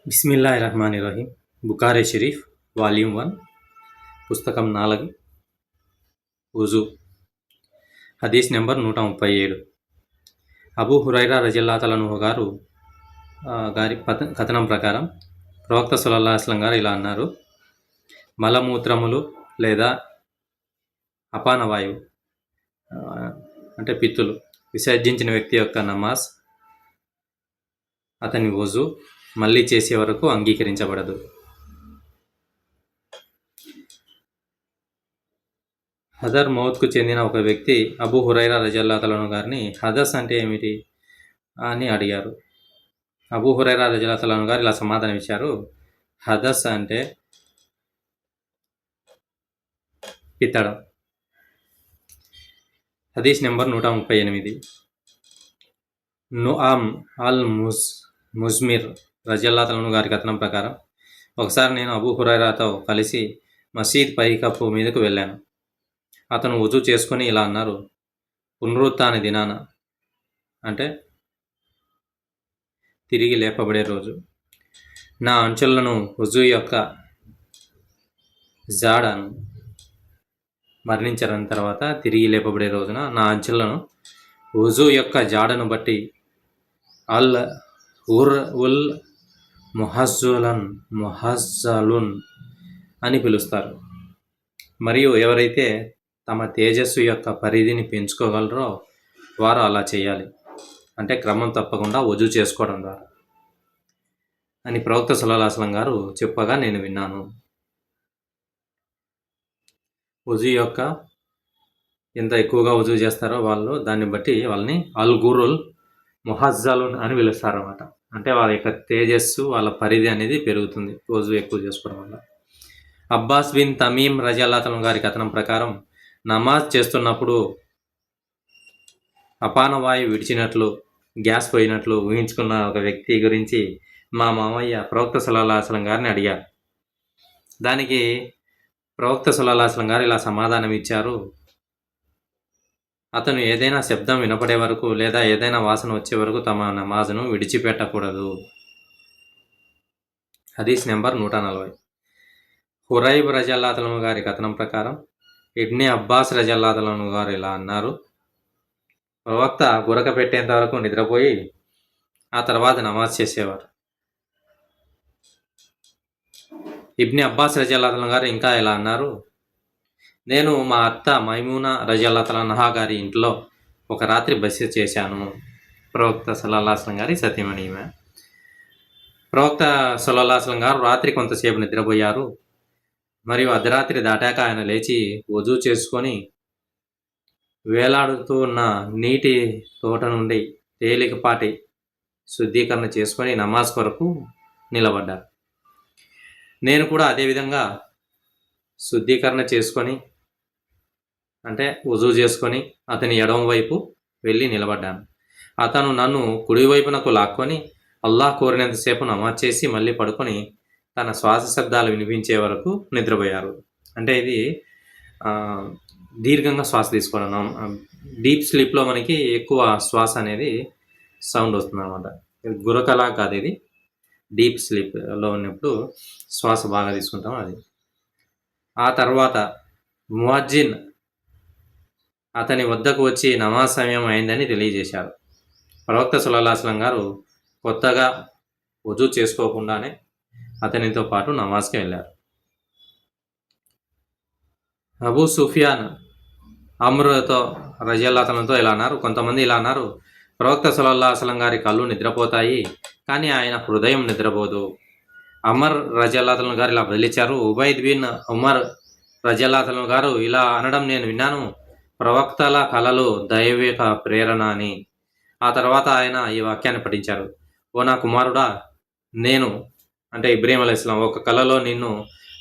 బిస్మిల్లాహిర్రహ్మానిర్రహీం. Bukhari Sharif volume 1 పుస్తకం 4 వుజూ. హదీస్ number 137. Abu Hurairah రజియల్లాహు గారు గారి కథనం ప్రకారం ప్రవక్త సల్లల్లాహు అలైహి వసల్లం గారు ఇలా అన్నారు: మలమూత్రములు లేదా అపానవాయువు అంటే పిత్తులు విసర్జించిన వ్యక్తి యొక్క నమాజ్ అతని వజూ మళ్ళీ చేసే వరకు అంగీకరించబడదు. హదర్ మౌత్కు చెందిన ఒక వ్యక్తి అబూ హురైరా రజియల్లాహు అన్హు గారిని హదస్ అంటే ఏమిటి అని అడిగారు. అబూ హురైరా రజియల్లాహు అన్హు గారు ఇలా సమాధానం ఇచ్చారు: హదస్ అంటే పిత్తడం. హదీస్ నెంబర్ 138. నుఆమ్ అల్ ముజ్మిర్ రజియల్లాహు అన్హు గారి కథనం ప్రకారం ఒకసారి నేను అబూ హురైరాతో కలిసి మసీద్ పైకప్పు మీదకు వెళ్ళాను. అతను వుజూ చేసుకొని ఇలా అన్నారు: పునరుత్థాన దినాన అంటే తిరిగి లేపబడే రోజు నా అంచులను వుజూ యొక్క జాడను మరణించిన తర్వాత తిరిగి లేపబడే రోజున నా అంచులను వుజూ యొక్క జాడను బట్టి అల్ ఉల్ ముహజ్జలున్ అని పిలుస్తారు. మరియు ఎవరైతే తమ తేజస్సు యొక్క పరిధిని పెంచుకోగలరో వారు అలా చేయాలి, అంటే క్రమం తప్పకుండా వజూ చేసుకోవడం ద్వారా అని ప్రవక్త సల్లల్లాహు అలైహి వసల్లం గారు చెప్పగా నేను విన్నాను. వజూ యొక్క ఎంత ఎక్కువగా వజూ చేస్తారో వాళ్ళు దాన్ని బట్టి వాళ్ళని అల్ గురుల్ ముహజ్జలున్ అని పిలుస్తారు అన్నమాట. అంటే వాళ్ళ యొక్క తేజస్సు వాళ్ళ పరిధి అనేది పెరుగుతుంది వజూ ఎక్కువ చేసుకోవడం వల్ల. అబ్బాస్ బిన్ తమీం రజియల్లాహు అన్హు గారి కథనం ప్రకారం నమాజ్ చేస్తున్నప్పుడు అపానవాయువు విడిచినట్లు గ్యాస్ పోయినట్లు ఊహించుకున్న ఒక వ్యక్తి గురించి మా మామయ్య ప్రవక్త సల్లల్లాహు అలైహి వసల్లం గారిని అడిగారు. దానికి ప్రవక్త సల్లల్లాహు అలైహి వసల్లం గారు ఇలా సమాధానం ఇచ్చారు: అతను ఏదైనా శబ్దం వినపడే వరకు లేదా ఏదైనా వాసన వచ్చే వరకు తమ నమాజ్ను విడిచిపెట్టకూడదు. హదీస్ నెంబర్ 140. హురైబ్ రజియల్లాహు అన్హు గారి కథనం ప్రకారం ఇబ్నే అబ్బాస్ రజియల్లాహు అన్హు గారు ఇలా అన్నారు: ప్రవక్త గురక పెట్టేంత వరకు నిద్రపోయి ఆ తర్వాత నమాజ్ చేసేవారు. ఇబ్నే అబ్బాస్ రజియల్లాహు అన్హు గారు ఇంకా ఇలా అన్నారు: నేను మా అత్త మైమూనా రజియల్లాహు అన్హా గారి ఇంట్లో ఒక రాత్రి బస చేశాను. ప్రవక్త సల్లల్లాహు అలైహి వసల్లం గారి సతీమణి ఈమె. ప్రవక్త సల్లల్లాహు అలైహి వసల్లం గారు రాత్రి కొంతసేపు నిద్రపోయారు. మరియు అర్ధరాత్రి దాటాక ఆయన లేచి వజూ చేసుకొని వేలాడుతూ ఉన్న నీటి తోట నుండి తేలికపాటి శుద్ధీకరణ చేసుకొని నమాజ్ కొరకు నిలబడ్డారు. నేను కూడా అదేవిధంగా శుద్ధీకరణ చేసుకొని అంటే వజూ చేసుకొని అతని ఎడమ వైపు వెళ్ళి నిలబడ్డాను. అతను నన్ను కుడివైపునకు లాక్కొని అల్లాహ్ కోరినంతసేపు నమాజ్ చేసి మళ్ళీ పడుకొని తన శ్వాస శబ్దాలు వినిపించే వరకు నిద్రపోయారు. అంటే ఇది దీర్ఘంగా శ్వాస తీసుకోవడం. డీప్ స్లీప్లో మనకి ఎక్కువ శ్వాస అనేది సౌండ్ వస్తుంది అన్నమాట. గురకలా కాదు, ఇది డీప్ స్లీప్లో ఉన్నప్పుడు శ్వాస బాగా తీసుకుంటాం అది. ఆ తర్వాత ముఅజ్జిన్ అతని వద్దకు వచ్చి నమాజ్ సమయం అయిందని తెలియజేశారు. ప్రవక్త సల్లల్లాహు అలైహి వసల్లం గారు కొత్తగా వజూ చేసుకోకుండానే అతనితో పాటు నమాజ్కి వెళ్ళారు. అబూ సుఫియాన్ అమ్రుతో రజియల్లాహు అన్హుతో ఇలా అన్నారు: కొంతమంది ఇలా అన్నారు, ప్రవక్త సల్లల్లాహు అలైహి వసల్లం గారి కళ్ళు నిద్రపోతాయి కానీ ఆయన హృదయం నిద్రపోదు. అమర్ రజియల్లాహు అన్హు గారు ఇలా బదిలిచ్చారు: ఉబైద్ బిన్ ఉమర్ రజియల్లాహు అన్హు గారు ఇలా అనడం నేను విన్నాను, ప్రవక్తల కళలు దైవిక ప్రేరణ అని. ఆ తర్వాత ఆయన ఈ వాక్యాన్ని పఠించారు: ఓ నా కుమారుడా, నేను అంటే ఇబ్రాహీం అలైహిస్సలాం ఒక కళలో నిన్ను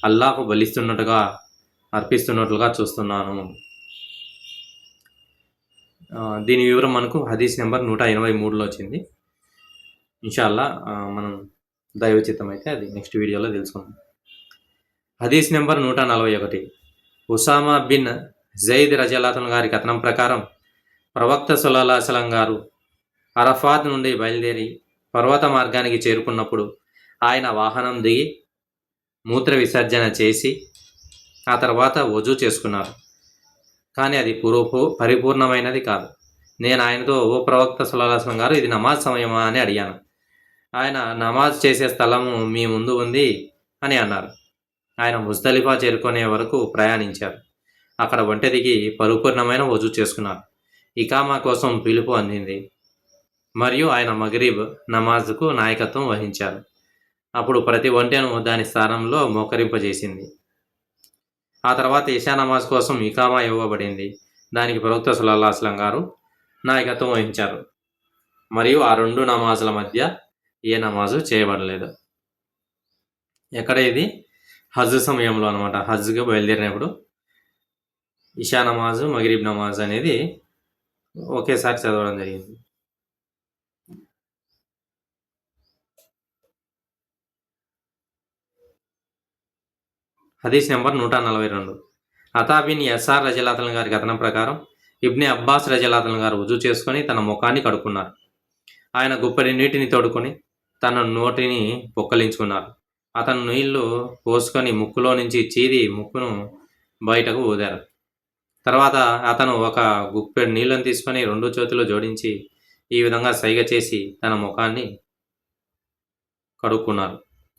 అల్లాహ్కు బలిస్తున్నట్టుగా అర్పిస్తున్నట్లుగా చూస్తున్నాను. దీని వివరం మనకు హదీస్ నెంబర్ 183లో వచ్చింది. ఇన్షాల్లా మనం దైవచిత్తం అయితే అది నెక్స్ట్ వీడియోలో తెలుసుకుందాం. హదీస్ నెంబర్ 141. ఉసామా బిన్ జైద్ రజియల్లాహు అన్హు గారి కథనం ప్రకారం ప్రవక్త సల్లల్లాహు అలైహి వసల్లం గారు అరఫాత్ నుండి బయలుదేరి పర్వత మార్గానికి చేరుకున్నప్పుడు ఆయన వాహనం దిగి మూత్ర విసర్జన చేసి ఆ తర్వాత వజూ చేసుకున్నారు. కానీ అది పరిపూర్ణమైనది కాదు. నేను ఆయనతో, ఓ ప్రవక్త సల్లల్లాహు అలైహి వసల్లం గారు, ఇది నమాజ్ సమయమా అని అడిగాను. ఆయన నమాజ్ చేసే స్థలము మీ ముందు ఉంది అని అన్నారు. ఆయన ముజ్దలిఫా చేరుకునే వరకు ప్రయాణించారు. అక్కడ వంట దిగి పరిపూర్ణమైన వజూ చేసుకున్నారు. ఇకామా కోసం పిలుపు అందింది మరియు ఆయన మగరిబ్ నమాజ్కు నాయకత్వం వహించారు. అప్పుడు ప్రతి ఒంటెను దాని స్థానంలో మోకరింపజేసింది. ఆ తర్వాత ఇషా నమాజ్ కోసం ఇకామా ఇవ్వబడింది. దానికి ప్రవక్త సల్లల్లాహు అలైహి వసల్లం గారు నాయకత్వం వహించారు మరియు ఆ రెండు నమాజుల మధ్య ఏ నమాజు చేయబడలేదు. ఎక్కడ ఇది? హజ్ సమయంలో అనమాట. హజ్గా బయలుదేరినప్పుడు ఇషా నమాజు, మగరిబ్ నమాజ్ అనేది ఒకేసారి చదవడం జరిగింది. హదీస్ నెంబర్ 142. అతా బిన్ యసార్ రజల్లాహు అన్హు గారి కథనం ప్రకారం ఇబ్నే అబ్బాస్ రజల్లాహు అన్హు గారు వుజూ చేసుకొని తన ముఖాన్ని కడుక్కున్నారు. ఆయన గుప్పెడి నీటిని తోడుకొని తన నోటిని పొక్కలించుకున్నారు. అతను నీళ్లు పోసుకొని ముక్కులో నుంచి చీది ముక్కును బయటకు ఊదారు. తర్వాత అతను ఒక గుప్పెడు నీళ్లను తీసుకొని రెండు చేతులు జోడించి ఈ విధంగా సైగ చేసి తన ముఖాన్ని కడుక్కున్నారు.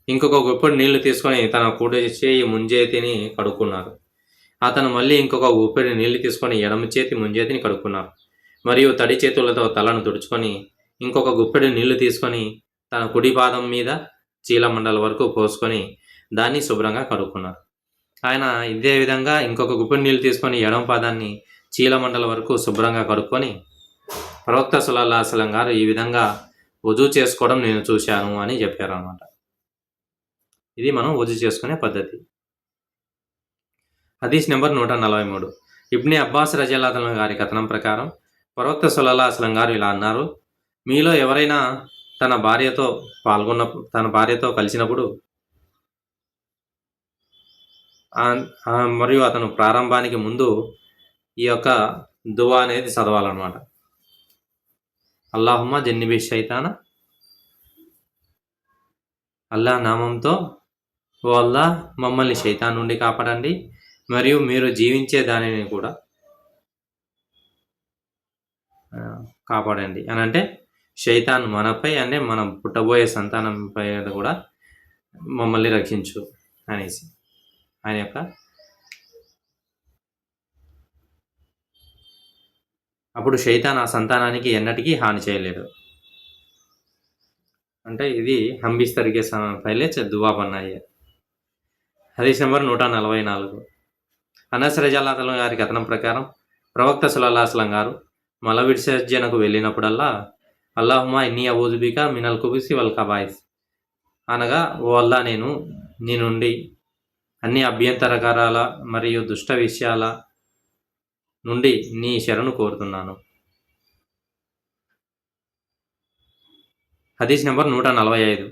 ఇంకొక గుప్పెడు నీళ్లు తీసుకొని తన కుడి చేయి ముంజేతిని కడుక్కున్నారు. అతను మళ్ళీ ఇంకొక గుప్పెడు నీళ్లు తీసుకొని ఎడమ చేతి ముంజేతిని కడుక్కున్నారు. మరియు తడి చేతులతో తలను తుడుచుకొని ఇంకొక గుప్పెడు నీళ్లు తీసుకొని తన కుడి పాదం మీద చీలమండల వరకు పోసుకొని దాన్ని శుభ్రంగా కడుక్కున్నారు. ఆయన ఇదే విధంగా ఇంకొక గుప్పెడు నీళ్లు తీసుకొని ఎడమ పాదాన్ని చీలమండల వరకు శుభ్రంగా కడుక్కొని ప్రవక్త సల్లల్లాహు అలైహి వసల్లం గారు ఈ విధంగా వజూ చేసుకోవడం నేను చూశాను అని చెప్పారు అన్నమాట. ఇది మనం వజూ చేసుకునే పద్ధతి. హదీస్ నెంబర్ 143. ఇబ్నే అబ్బాస్ రజల్లాహు అన్హు గారి కథనం ప్రకారం ప్రవక్త సల్లల్లాహు అలైహి వసల్లం గారు ఇలా అన్నారు: మీలో ఎవరైనా తన భార్యతో కలిసినప్పుడు మరియు అతను ప్రారంభానికి ముందు ఈ యొక్క దువా అనేది చదవాలన్నమాట. అల్లాహుమ్మా జన్నిబి షైతాన, అల్లాహ్ నామంతో, ఓ అల్లాహ్ మమ్మల్ని షైతాన్ నుండి కాపాడండి మరియు మీరు జీవించే దానిని కూడా కాపాడండి అని. అంటే షైతాన్ మనపై, అంటే మనం పుట్టబోయే సంతానంపై కూడా మమ్మల్ని రక్షించు అనేసి ఆయన యొక్క అప్పుడు షైతాన్ ఆ సంతానానికి ఎన్నటికీ హాని చేయలేడు. అంటే ఇది హంబీస్ తరిగే పైలే దువా పన్నాయి. హదీస్ నెంబర్ 144. అనస్ రజల్లాహు అన్హు గారి కథనం ప్రకారం ప్రవక్త సల్లల్లాహు అలైహి వసల్లం గారు మల విసర్జనకు వెళ్ళినప్పుడల్లా అల్లాహుమ్మా ఇన్నీ అఊజుబికా మినల్ ఖుబూసి వల్ ఖబాయిస్ అనగా, ఓ అల్లాహ్ నేను నీ నుండి అన్ని అభ్యంతరకరాల మరియు దుష్ట విషయాల నుండి నీ శరణు కోరుతున్నాను. హదీస్ నెంబర్ 145.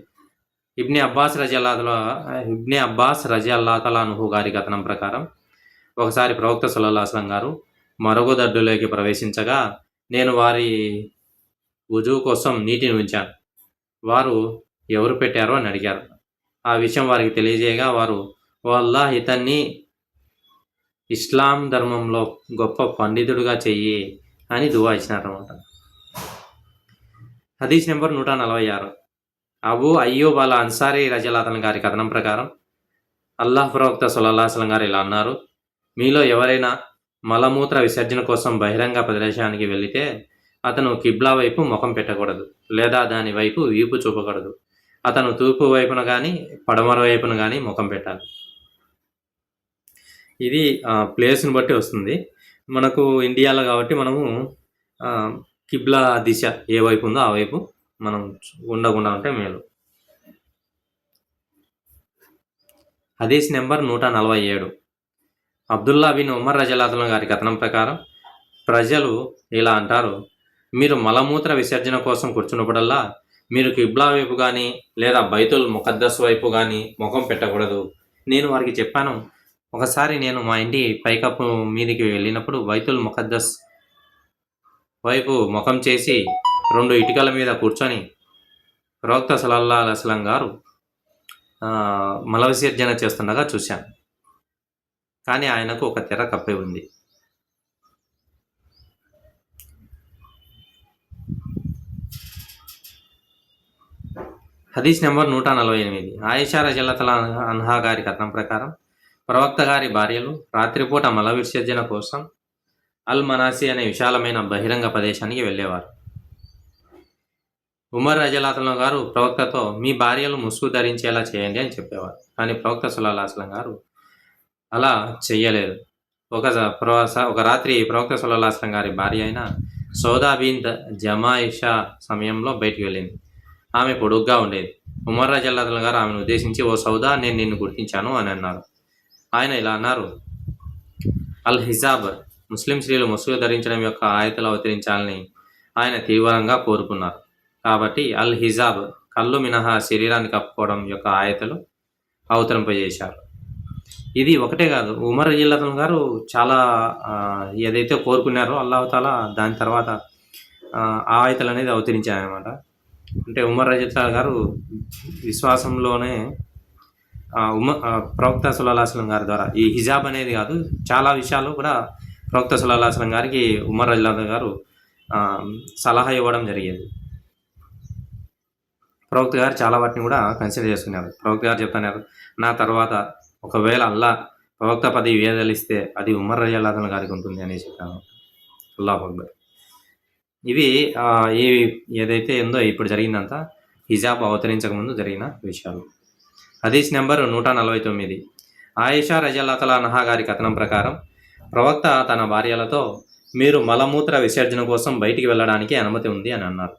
ఇబ్నే అబ్బాస్ రజల్లాహు అన్హు గారి కథనం ప్రకారం ఒకసారి ప్రవక్త సల్లల్లాహు అలైహి వసల్లం గారు మరుగుదొడ్డులోకి ప్రవేశించగా నేను వారి వుజూ కోసం నీటిని ఉంచాను. వారు ఎవరు పెట్టారో అని అడిగారు. ఆ విషయం వారికి తెలియజేయగా వారు, ఓ అల్లాహ్ ఇతన్ని ఇస్లాం ధర్మంలో గొప్ప పండితుడిగా చెయ్యి అని దువా ఇచ్చినారన్నమాట. హదీస్ నెంబర్ 146. అబూ అయ్యూబ్ అల్ అన్సారీ రజల్లాహు అన్హు గారి కథనం ప్రకారం అల్లాహ్ ప్రవక్త సల్లల్లాహు అలైహి వసల్లం గారు ఇలా అన్నారు: మీలో ఎవరైనా మలమూత్ర విసర్జన కోసం బహిరంగ ప్రదేశానికి వెళితే అతను కిబ్లా వైపు ముఖం పెట్టకూడదు లేదా దాని వైపు వీపు చూపకూడదు. అతను తూర్పు వైపున కానీ పడమర వైపున కానీ ముఖం పెట్టాలి. ఇది ప్లేస్ని బట్టి వస్తుంది. మనకు ఇండియాలో కాబట్టి మనము కిబ్లా దిశ ఏ వైపు ఉందో ఆ వైపు మనం ఉండకుండా ఉంటే మేలు. హదీస్ నెంబర్ 147. అబ్దుల్లా బిన్ ఉమర్ రజల్లాహు అన్హు గారి కథనం ప్రకారం ప్రజలు ఇలా అంటారు: మీరు మలమూత్ర విసర్జన కోసం కూర్చున్నప్పుడల్లా మీరు కిబ్లా వైపు కానీ లేదా బైతుల్ ముఖద్దస్ వైపు కానీ ముఖం పెట్టకూడదు. నేను వారికి చెప్పాను, ఒకసారి నేను మా ఇంటి పైకప్పు మీదికి వెళ్ళినప్పుడు బైతుల్ ముఖద్దస్ వైపు ముఖం చేసి 2 ఇటుకల మీద కూర్చొని ప్రవక్త సల్లల్లాహు అలైహి వసల్లం గారు మల విసర్జన చేస్తుండగా చూశాను. కానీ ఆయనకు ఒక తెర కప్పి ఉంది. హదీస్ నెంబర్ 148. ఆయిషా రజల్లాహు అన్హా గారి కథనం ప్రకారం ప్రవక్త గారి భార్యలు రాత్రిపూట మల విసర్జన కోసం అల్ మనాసి అనే విశాలమైన బహిరంగ ప్రదేశానికి వెళ్ళేవారు. ఉమర్ రజల్లాహు గారు ప్రవక్తతో మీ భార్యలు ముసుగు ధరించేలా చేయండి అని చెప్పేవారు. కానీ ప్రవక్త సల్లల్లాహు అలైహి వసల్లం గారు అలా చెయ్యలేదు. ఒక రాత్రి ప్రవక్త సల్లల్లాహు అలైహి వసల్లం గారి భార్య అయిన సౌదా బిన్త్ జమాయిషా సమయంలో బయటికి వెళ్ళింది. ఆమె పొడుగ్గా ఉండేది. ఉమర్ రజల్లాహు గారు ఆమెను ఉద్దేశించి, ఓ సౌదా, నేను నిన్ను గుర్తించాను అని అన్నారు. ఆయన ఇలా అన్నారు, అల్ హిజాబ్, ముస్లిం స్త్రీలు ముసుగు ధరించడం యొక్క ఆయతలు అవతరించాలని ఆయన తీవ్రంగా కోరుకున్నారు. కాబట్టి అల్ హిజాబ్, కళ్ళు మినహా శరీరాన్ని కప్పుకోవడం యొక్క ఆయతలు అవతరింపజేశారు. ఇది ఒకటే కాదు, ఉమర్ రజల్లాహు గారు చాలా ఏదైతే కోరుకున్నారో అల్లాహ్ దాని తర్వాత ఆ ఆయతలు అనేది అవతరించాయన్నమాట. అంటే ఉమర్ రజల్లాహు గారు విశ్వాసంలోనే ప్రవక్త సల్లల్లాహు అలైహి వసల్లం గారి ద్వారా ఈ హిజాబ్ అనేది కాదు, చాలా విషయాలు కూడా ప్రవక్త సల్లల్లాహు అలైహి వసల్లం గారికి ఉమర్ రజల్లాహు గారు సలహా ఇవ్వడం జరిగేది. ప్రవక్త గారు చాలా వాటిని కూడా కన్సిడర్ చేసుకున్నారు. ప్రవక్త గారు చెప్తున్నారు, నా తర్వాత ఒకవేళ ప్రవక్త పదవి వేదలిస్తే అది ఉమర్ రజల్లాహు గారికి ఉంటుంది అని చెప్పాను. అల్లాహు అక్బర్. ఇవి ఏదైతే ఉందో ఇప్పుడు జరిగిందంతా హిజాబ్ అవతరించక ముందు జరిగిన విషయాలు. హదీస్ నెంబర్ 149. ఆయిషా రజల్లాహు అన్హా గారి కథనం ప్రకారం ప్రవక్త తన భార్యలతో, మీరు మలమూత్ర విసర్జన కోసం బయటికి వెళ్ళడానికి అనుమతి ఉంది అని అన్నారు.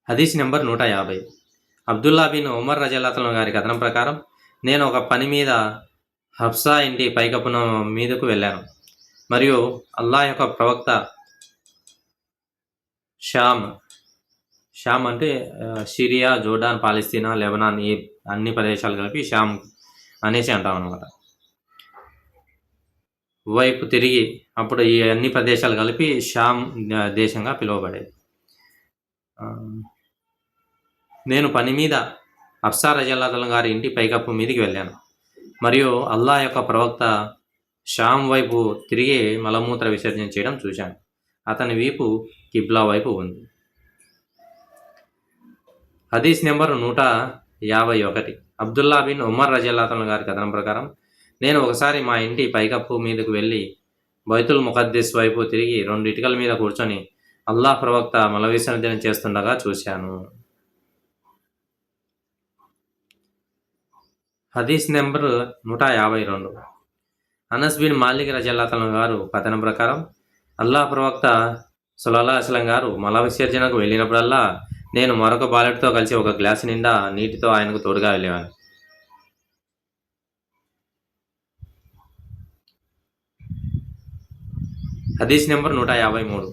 హదీస్ నెంబర్ 150. అబ్దుల్లా బిన్ ఉమర్ రజల్లాహు గారి కథనం ప్రకారం నేను ఒక పని మీద హఫ్సా ఇంటి పైకప్పున మీదకు వెళ్ళాను మరియు అల్లాహ్ యొక్క ప్రవక్త షామ్ అంటే సిరియా, జోర్డాన్, పాలస్తీనా, లెబనాన్, ఈ అన్ని ప్రదేశాలు కలిపి షామ్ అనేసి అంటాం అనమాట. వైపు తిరిగి అప్పుడు ఈ అన్ని ప్రదేశాలు కలిపి షామ్ దేశంగా పిలువబడేది. నేను పని మీద హఫ్సా రజల్లాహు గారి ఇంటి పైకప్పు మీదకి వెళ్ళాను మరియు అల్లాహ్ యొక్క ప్రవక్త షామ్ వైపు తిరిగి మలమూత్ర విసర్జన చేయడం చూశాను. అతని వీపు కిబ్లా వైపు ఉంది. హదీస్ నెంబర్ 151. అబ్దుల్లా బిన్ ఉమర్ రజల్లాహు గారి కథనం ప్రకారం నేను ఒకసారి మా ఇంటి పైకప్పు మీదకు వెళ్ళి బైతుల్ ముఖద్దస్ వైపు తిరిగి 2 ఇటుకల మీద కూర్చొని అల్లాహ్ ప్రవక్త మల విసర్జన చేస్తుండగా చూశాను. హదీస్ నెంబర్ 152. అనస్ బిన్ మాలిక్ రజల్లాహు గారు కథనం ప్రకారం అల్లాహ్ ప్రవక్త సల్లల్లాహు అలైహి వసల్లం గారు మల విసర్జనకు వెళ్ళినప్పుడల్లా నేను మరొక బాలుడితో కలిసి ఒక గ్లాసు నిండా నీటితో ఆయనకు తోడుగా వెళ్ళేవాను. హదీస్ నెంబర్ 153.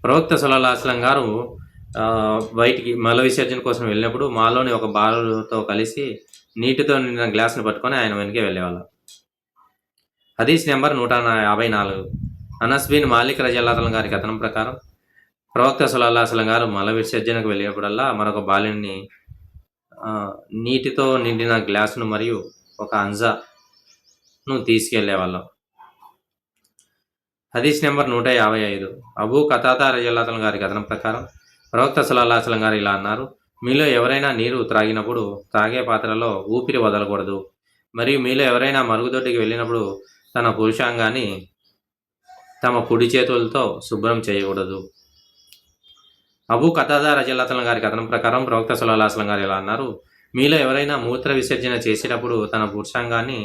ప్రవక్త సల్లల్లాహు అలైహి వసల్లం గారు బయటికి మల విసర్జన కోసం వెళ్ళినప్పుడు మాలోని ఒక బాలుడితో కలిసి నీటితో నిండిన గ్లాసును పట్టుకొని ఆయన వెనకే వెళ్ళేవాళ్ళం. హదీస్ నెంబర్ 154. అనస్ బిన్ మాలిక్ రజల్లాహు గారి కథనం ప్రకారం ప్రవక్త సల్లల్లాహు అలైహి వసల్లం గారు మల విసర్జనకు వెళ్ళినప్పుడల్లా మరొక బాలుని నీటితో నిండిన గ్లాసును మరియు ఒక అంజాను తీసుకెళ్లేవాళ్ళం. హదీస్ నెంబర్ 155. అబూ కతాదా రజల్లాహు గారి కథనం ప్రకారం ప్రవక్త సల్లల్లాహు అలైహి వసల్లం గారు ఇలా అన్నారు, మీలో ఎవరైనా నీరు త్రాగినప్పుడు త్రాగే పాత్రలో ఊపిరి వదలకూడదు మరియు మీలో ఎవరైనా మరుగుదొడ్డికి వెళ్ళినప్పుడు తన పురుషాంగాన్ని తమ కుడి చేతులతో శుభ్రం చేయకూడదు. అబూ కతాదా రజల్లాహు గారి కథనం ప్రకారం ప్రవక్త సల్లల్లాహు అలైహి వసల్లం గారు ఇలా అన్నారు, మీలో ఎవరైనా మూత్ర విసర్జన చేసేటప్పుడు తన పురుషాంగాన్ని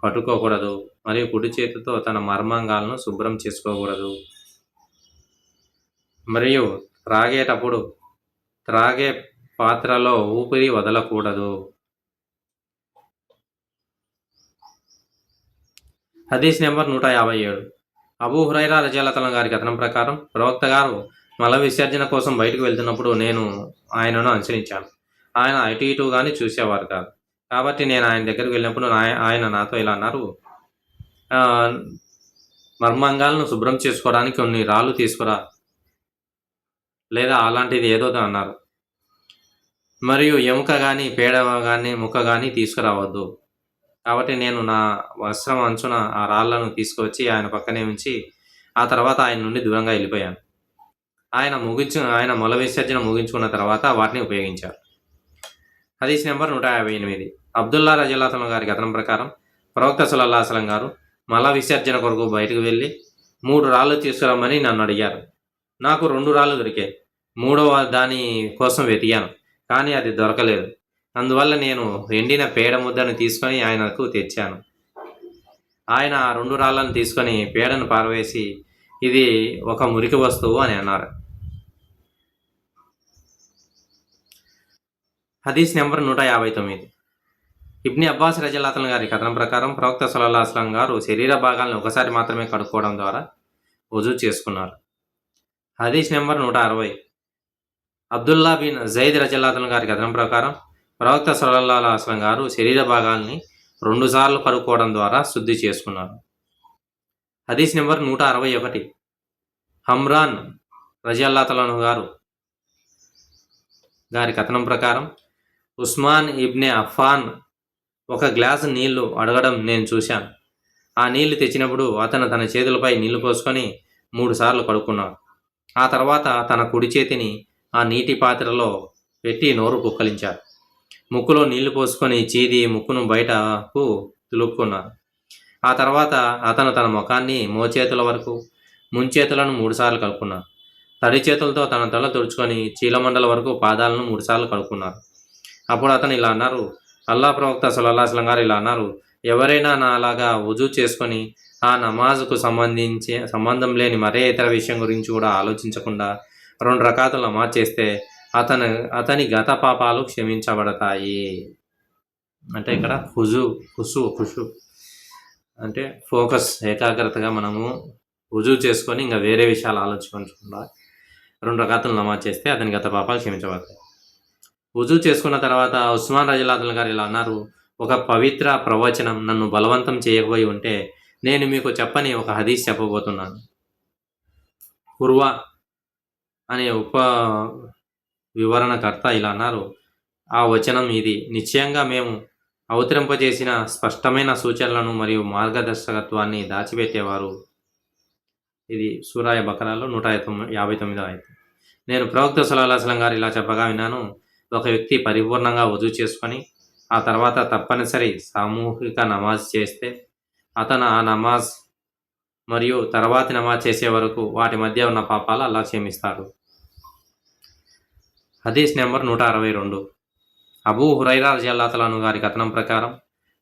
పట్టుకోకూడదు మరియు కుడి చేతితో తన మర్మాంగాలను శుభ్రం చేసుకోకూడదు మరియు త్రాగేటప్పుడు త్రాగే పాత్రలో ఊపిరి వదలకూడదు. హదీస్ నెంబర్ 157. అబూ హురైరా రజల్లాహు గారి కథనం ప్రకారం ప్రవక్త గారు మల విసర్జన కోసం బయటకు వెళ్తున్నప్పుడు నేను ఆయనను అనుసరించాను. ఆయన అటు ఇటు కానీ చూసేవారు కాదు. కాబట్టి నేను ఆయన దగ్గరికి వెళ్ళినప్పుడు ఆయన నాతో ఇలా అన్నారు, మర్మాంగాలను శుభ్రం చేసుకోవడానికి కొన్ని రాళ్ళు తీసుకురా లేదా అలాంటిది ఏదో అన్నారు. మరియు ఎముక కానీ పేడ కానీ ముక్క కానీ తీసుకురావద్దు. కాబట్టి నేను నా వస్త్రం అంచున ఆ రాళ్లను తీసుకువచ్చి ఆయన పక్కనే ఉంచి ఆ తర్వాత ఆయన నుండి దూరంగా వెళ్ళిపోయాను. ఆయన మల విసర్జన ముగించుకున్న తర్వాత వాటిని ఉపయోగించారు. హదీస్ నెంబర్ 158. అబ్దుల్లా రజల్లాహు గారి కథనం ప్రకారం ప్రవక్త సల్లల్లాహు అలైహి వసల్లం గారు మల విసర్జన కొరకు బయటకు వెళ్ళి 3 రాళ్ళు తీసుకురమ్మని నన్ను అడిగారు. నాకు 2 రాళ్ళు దొరికాయి. 3వ దాని కోసం వెతికాను, కానీ అది దొరకలేదు. అందువల్ల నేను ఎండిన పేడ ముద్దను తీసుకొని ఆయనకు తెచ్చాను. ఆయన ఆ 2 రాళ్లను తీసుకొని పేడను పారవేసి ఇది ఒక మురికి వస్తువు అని అన్నారు. హదీస్ నెంబర్ 159. ఇబ్ని అబ్బాస్ రజల్లాహు గారి కథనం ప్రకారం ప్రవక్త సల్లల్లాహు అలైహి వసల్లం గారు శరీర భాగాలను ఒకసారి మాత్రమే కడుక్కోవడం ద్వారా వజూ చేసుకున్నారు. హదీస్ నెంబర్ 160. అబ్దుల్లా బిన్ జైద్ రజల్లాహు గారి కథనం ప్రకారం ప్రవక్త సల్లల్లాహు అలైహి వసల్లం గారు శరీర భాగాల్ని 2 సార్లు కడుక్కోవడం ద్వారా శుద్ధి చేసుకున్నారు. హదీస్ నెంబర్ 161. హమ్రాన్ రజల్లాహు గారి కథనం ప్రకారం ఉస్మాన్ ఇబ్నే అఫ్ఫాన్ ఒక గ్లాసు నీళ్లు అడగడం నేను చూశాను. ఆ నీళ్లు తెచ్చినప్పుడు అతను తన చేతులపై నీళ్లు పోసుకొని 3 సార్లు కడుక్కున్నాడు. ఆ తర్వాత తన కుడి చేతిని ఆ నీటి పాత్రలో పెట్టి నోరు పుక్కలించాడు. ముక్కులో నీళ్లు పోసుకొని చీది ముక్కును బయటకు తులుపుకున్నాడు. ఆ తర్వాత అతను తన ముఖాన్ని మోచేతుల వరకు ముంచేతులను 3 సార్లు కడుక్కున్నాడు. తడి చేతులతో తన తల తుడుచుకొని చీలమండల వరకు పాదాలను 3 సార్లు కడుక్కున్నారు. అప్పుడు అతను ఇలా అన్నారు, అల్లా ప్రవక్త సల్లల్లాహు అలైహి వసల్లం గారు ఇలా అన్నారు, ఎవరైనా నాలాగా వుజూ చేసుకొని ఆ నమాజుకు సంబంధం లేని మరే ఇతర విషయం గురించి కూడా ఆలోచించకుండా 2 రకాతులు నమాజ్ చేస్తే అతని గత పాపాలు క్షమించబడతాయి. అంటే ఇక్కడ ఖుషు అంటే ఫోకస్, ఏకాగ్రతగా మనము వుజూ చేసుకొని ఇంకా వేరే విషయాలు ఆలోచించకుండా 2 రకాతులు నమాజ్ చేస్తే అతని గత పాపాలు క్షమించబడతాయి. వుజూ చేసుకున్న తర్వాత ఉస్మాన్ రజల్లాహు గారు ఇలా అన్నారు, ఒక పవిత్ర ప్రవచనం నన్ను బలవంతం చేయకపోయి ఉంటే నేను మీకు చెప్పని ఒక హదీస్ చెప్పబోతున్నాను. ఉర్వా అనే వివరణకర్త ఇలా అన్నారు, ఆ వచనం ఇది, నిశ్చయంగా మేము అవతరింపజేసిన స్పష్టమైన సూచనలను మరియు మార్గదర్శకత్వాన్ని దాచిపెట్టేవారు. ఇది సూరా బకరాలో 159వ ఆయత. నేను ప్రవక్త సల్లల్లాహు అలైహి వసల్లం గారు ఇలా చెప్పగా విన్నాను, ఒక వ్యక్తి పరిపూర్ణంగా వజూ చేసుకొని ఆ తర్వాత తప్పనిసరి సామూహిక నమాజ్ చేస్తే అతను ఆ నమాజ్ మరియు తర్వాతి నమాజ్ చేసే వరకు వాటి మధ్య ఉన్న పాపాలు అల్లాహ్ క్షమిస్తారు. హదీస్ నెంబర్ 162. అబూ హురైరా రలియల్లాహు అన్హు గారి కథనం ప్రకారం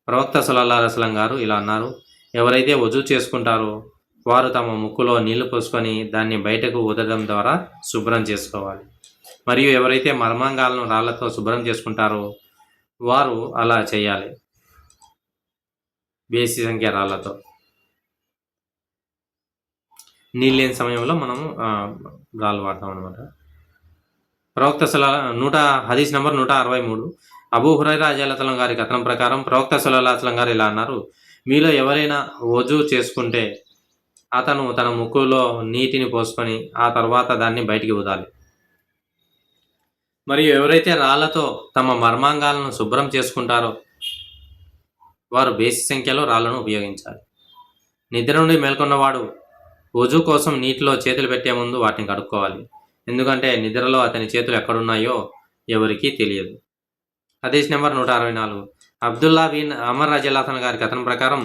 ప్రవక్త సల్లల్లాహు అలైహి వసల్లం గారు ఇలా అన్నారు, ఎవరైతే వజూ చేసుకుంటారో వారు తమ ముక్కులో నీళ్లు పోసుకొని దాన్ని బయటకు వదలడం ద్వారా శుభ్రం చేసుకోవాలి. మరియు ఎవరైతే మర్మాంగాలను రాళ్లతో శుభ్రం చేసుకుంటారో వారు అలా చేయాలి, బేసి సంఖ్య రాళ్లతో. నీళ్ళు లేని సమయంలో మనము రాళ్ళు వాడతాం అనమాట. ప్రవక్త హదీస్ నెంబర్ 163. అబూ హురైరా రలియల్లాహు అన్హు గారి కథనం ప్రకారం ప్రవక్త సల్లల్లాహు అలైహి వసల్లం గారు ఇలా అన్నారు, మీలో ఎవరైనా వజూ చేసుకుంటే అతను తన ముక్కులో నీటిని పోసుకొని ఆ తర్వాత దాన్ని బయటికి వదాలి. మరియు ఎవరైతే రాళ్లతో తమ మర్మాంగాలను శుభ్రం చేసుకుంటారో వారు బేసి సంఖ్యలో రాళ్లను ఉపయోగించాలి. నిద్ర నుండి మేల్కొన్నవాడు వజూ కోసం నీటిలో చేతులు పెట్టే ముందు వాటిని కడుక్కోవాలి, ఎందుకంటే నిద్రలో అతని చేతులు ఎక్కడున్నాయో ఎవరికీ తెలియదు. హదీస్ నెంబర్ 164. అబ్దుల్లా బిన్ అమర్ రలియల్లాహు అన్హు గారి కథనం ప్రకారం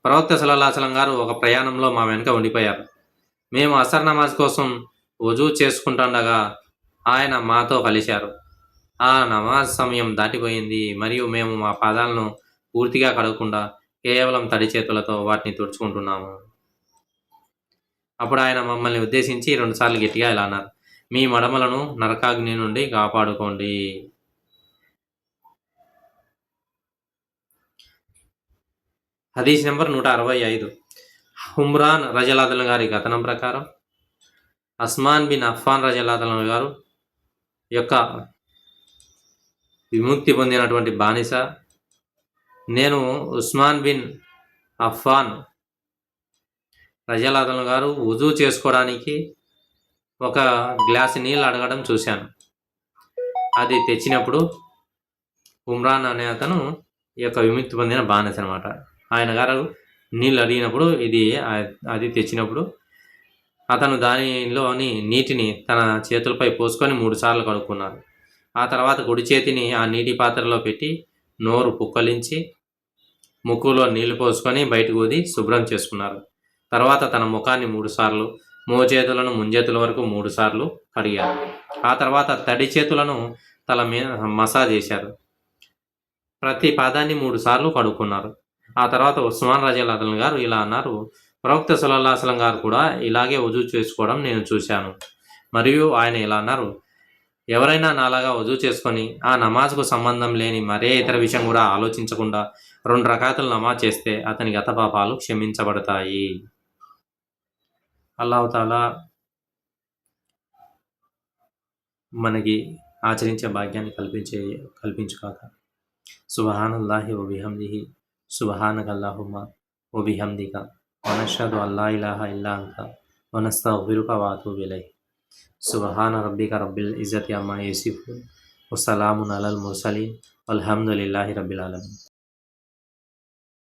ప్రవక్త సల్లల్లాహు అలైహి వసల్లం గారు ఒక ప్రయాణంలో మా వెనుక ఉండిపోయారు. మేము అసర్ నమాజ్ కోసం వజూ చేసుకుంటుండగా ఆయన మాతో కలిశారు. ఆ నమాజ్ సమయం దాటిపోయింది మరియు మేము మా పాదాలను పూర్తిగా కడగకుండా కేవలం తడి చేతులతో వాటిని తుడుచుకుంటున్నాము. అప్పుడు ఆయన మమ్మల్ని ఉద్దేశించి 2 సార్లు గట్టిగా ఇలా అన్నారు, మీ మడమలను నరకాగ్ని నుండి కాపాడుకోండి. హదీస్ నెంబర్ 165. హుమ్రాన్ రజల్లాహు అన్హు గారి కథనం ప్రకారం ఉస్మాన్ బిన్ అఫ్ఫాన్ రజల్లాహు అన్హు గారు యొక్క విముక్తి పొందినటువంటి బానిస. నేను ఉస్మాన్ బిన్ అఫ్ఫాన్ రజల్లాహు అన్హు గారు వుజూ చేసుకోవడానికి ఒక గ్లాసు నీళ్ళు అడగడం చూశాను. అది తెచ్చినప్పుడు ఉమ్రాన్ అనే అతను ఈ యొక్క విముక్తి పొందిన బానిస అనమాట. ఆయన గారు నీళ్ళు అడిగినప్పుడు అది తెచ్చినప్పుడు అతను దానిలోని నీటిని తన చేతులపై పోసుకొని 3 సార్లు కడుక్కున్నారు. ఆ తర్వాత కుడి చేతిని ఆ నీటి పాత్రలో పెట్టి నోరు పుక్కలించి ముక్కులో నీళ్లు పోసుకొని బయటకు ఊది శుభ్రం చేసుకున్నారు. తర్వాత తన ముఖాన్ని 3 సార్లు, మోచేతులను ముంజేతుల వరకు 3 సార్లు కడిగారు. ఆ తర్వాత తడి చేతులను తల మీద మసాజ్ చేశారు. ప్రతి పాదాన్ని 3 సార్లు కడుక్కున్నారు. ఆ తర్వాత ఉస్మాన్ రజల్లాహు గారు ఇలా అన్నారు, ప్రవక్త సల్లల్లాహు అలైహి వసల్లం గారు కూడా ఇలాగే వజూ చేసుకోవడం నేను చూశాను. మరియు ఆయన ఇలా అన్నారు, ఎవరైనా నాలాగా వజూ చేసుకొని ఆ నమాజ్కు సంబంధం లేని మరే ఇతర విషయం కూడా ఆలోచించకుండా 2 రకాతులు నమాజ్ చేస్తే అతని గత పాపాలు క్షమించబడతాయి. అల్లాహు తాలా మనకి ఆచరించే భాగ్యాన్ని కల్పించుగాక. సుబ్హానల్లాహి వ బిహమ్దిహి సుబ్హానకల్లాహుమ్మ వ బిహమ్దిక వ నష్హదు అల్లా ఇలాహా ఇల్లా అంత వ నస్తగ్ఫిరుక వ అతూబు ఇలైక్. సుబ్హాన రబ్బిక రబ్బిల్ ఇజ్జతి అమ్మా యసిఫూన్ వ సలామున్ అలల్ ముర్సలీన్ వల్హమ్దులిల్లాహి రబ్బిల్ ఆలమీన్.